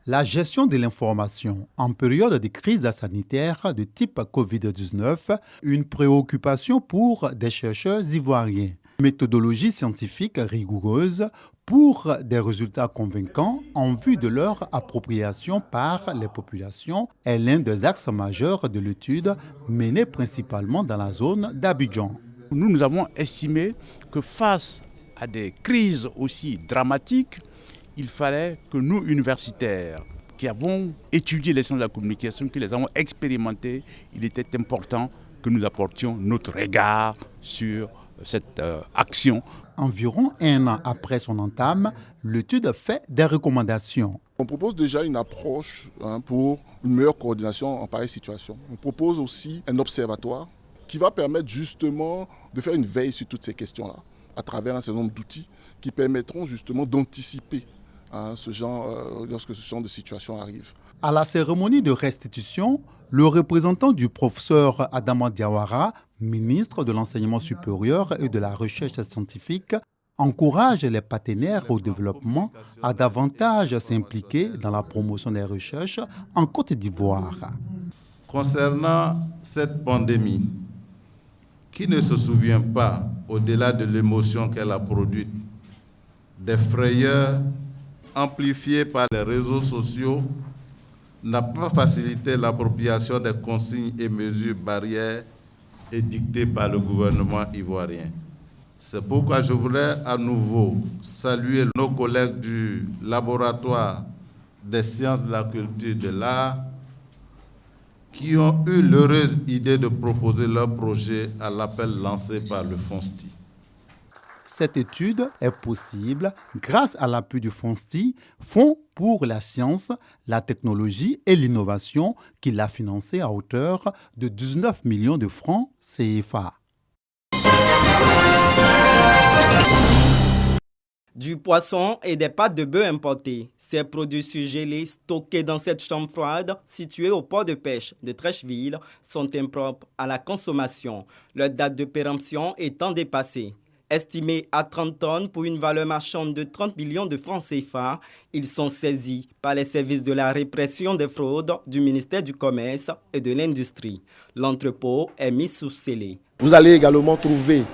La gestion de l'information en période de crise sanitaire de type COVID-19, une préoccupation pour des chercheurs ivoiriens. Méthodologie scientifique rigoureuse pour des résultats convaincants en vue de leur appropriation par les populations est l'un des axes majeurs de l'étude menée principalement dans la zone d'Abidjan. Nous avons estimé que face à des crises aussi dramatiques, il fallait que nous, universitaires, qui avons étudié les sciences de la communication, qui les avons expérimentés, il était important que nous apportions notre regard sur cette action. Environ un an après son entame, l'étude fait des recommandations. On propose déjà une approche pour une meilleure coordination en pareille situation. On propose aussi un observatoire qui va permettre justement de faire une veille sur toutes ces questions-là, à travers un certain nombre d'outils qui permettront justement d'anticiper lorsque ce genre de situation arrive. À la cérémonie de restitution, le représentant du professeur Adama Diawara, ministre de l'Enseignement supérieur et de la Recherche scientifique, encourage les partenaires au développement à davantage s'impliquer dans la promotion des recherches en Côte d'Ivoire. Concernant cette pandémie, qui ne se souvient pas, au-delà de l'émotion qu'elle a produite, des frayeurs amplifiées par les réseaux sociaux, n'a pas facilité l'appropriation des consignes et mesures barrières édictées par le gouvernement ivoirien. C'est pourquoi je voudrais à nouveau saluer nos collègues du laboratoire des sciences de la culture et de l'art qui ont eu l'heureuse idée de proposer leur projet à l'appel lancé par le FONSTI. Cette étude est possible grâce à l'appui du FONSTI, Fonds pour la science, la technologie et l'innovation, qui l'a financé à hauteur de 19 millions de francs CFA. Du poisson et des pâtes de bœuf importées. Ces produits surgelés stockés dans cette chambre froide située au port de pêche de Treichville sont impropres à la consommation, leur date de péremption étant dépassée. Estimés à 30 tonnes pour une valeur marchande de 30 millions de francs CFA, ils sont saisis par les services de la répression des fraudes du ministère du Commerce et de l'Industrie. L'entrepôt est mis sous scellé. Vous allez également trouver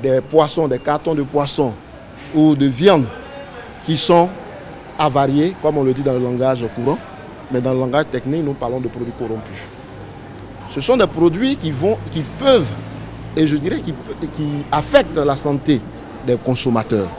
des poissons, des cartons de poissons ou de viande qui sont avariés, comme on le dit dans le langage courant, mais dans le langage technique, nous parlons de produits corrompus. Ce sont des produits qui peuvent, et je dirais qui affectent la santé des consommateurs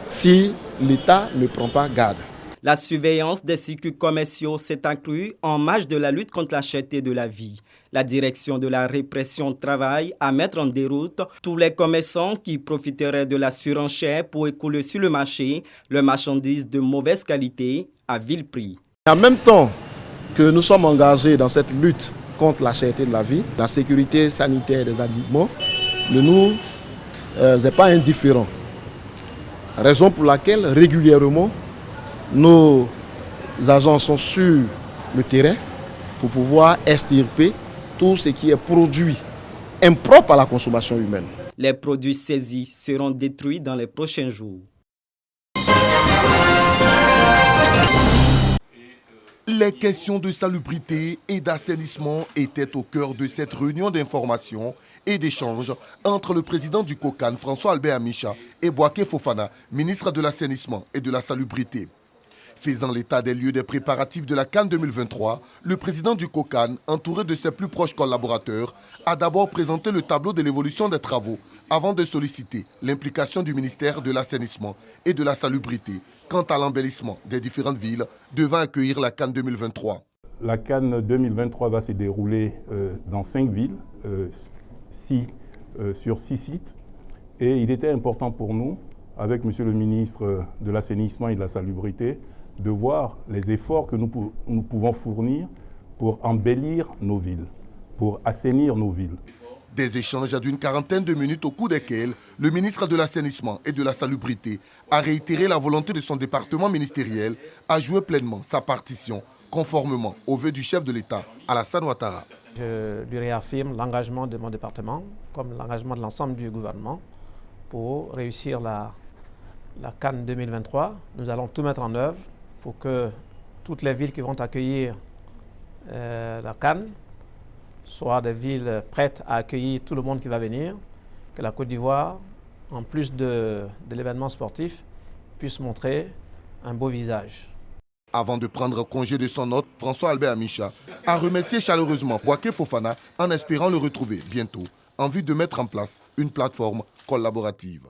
si l'État ne prend pas garde. La surveillance des circuits commerciaux s'est inclue en marge de la lutte contre la cherté de la vie. La direction de la répression travaille à mettre en déroute tous les commerçants qui profiteraient de la surenchère pour écouler sur le marché leurs marchandises de mauvaise qualité à vil prix. En même temps que nous sommes engagés dans cette lutte contre la cherté de la vie, la sécurité sanitaire des aliments ne nous est pas indifférent. Raison pour laquelle régulièrement nos agents sont sur le terrain pour pouvoir extirper tout ce qui est produit impropre à la consommation humaine. Les produits saisis seront détruits dans les prochains jours. Les questions de salubrité et d'assainissement étaient au cœur de cette réunion d'information et d'échange entre le président du COCAN, François-Albert Amicha, et Bouaké Fofana, ministre de l'Assainissement et de la Salubrité. Faisant l'état des lieux des préparatifs de la CAN 2023, le président du COCAN, entouré de ses plus proches collaborateurs, a d'abord présenté le tableau de l'évolution des travaux avant de solliciter l'implication du ministère de l'Assainissement et de la Salubrité quant à l'embellissement des différentes villes devant accueillir la CAN 2023. La CAN 2023 va se dérouler dans 5 villes, sur 6 sites. Et il était important pour nous, avec Monsieur le ministre de l'Assainissement et de la Salubrité, de voir les efforts que nous pouvons fournir pour embellir nos villes, pour assainir nos villes. Des échanges d'une quarantaine de minutes au cours desquels le ministre de l'Assainissement et de la Salubrité a réitéré la volonté de son département ministériel à jouer pleinement sa partition conformément aux vœux du chef de l'État, Alassane Ouattara. Je lui réaffirme l'engagement de mon département, comme l'engagement de l'ensemble du gouvernement, pour réussir la CAN 2023. Nous allons tout mettre en œuvre pour que toutes les villes qui vont accueillir la CAN soient des villes prêtes à accueillir tout le monde qui va venir, que la Côte d'Ivoire, en plus de l'événement sportif, puisse montrer un beau visage. Avant de prendre congé de son hôte, François Albert Amicha a remercié chaleureusement Bouaké Fofana en espérant le retrouver bientôt en vue de mettre en place une plateforme collaborative.